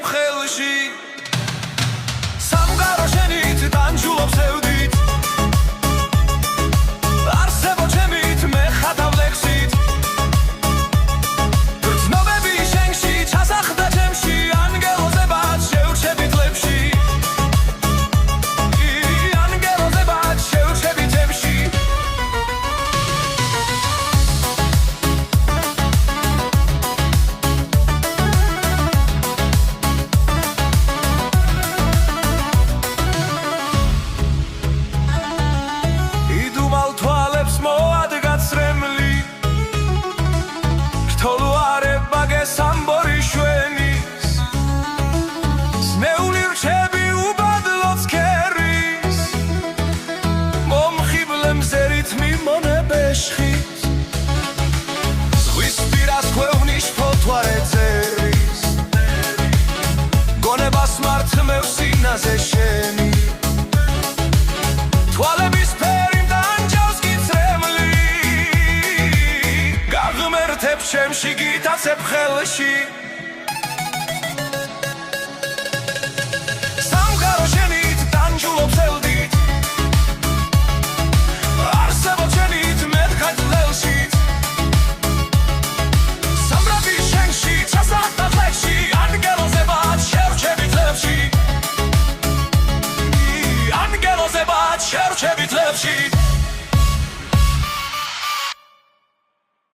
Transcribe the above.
ხელში სამყარო შენით დანჯულობს ევდით არსებო ჩემით მე ხატავ ლექსით გრძნობები შენში ჩასახდა ჩემში ანგელოზებად შევჩები წლებში ანგელოზებად შევჩები თემში ზღვის პირას ქვევნის ფოთვარე წერის გონებას მართმევს სინაზე შენი თვალების ფერი მდანჯავს კიცრემლი გაღმერთებ ჩემში გიტაცებ ხელში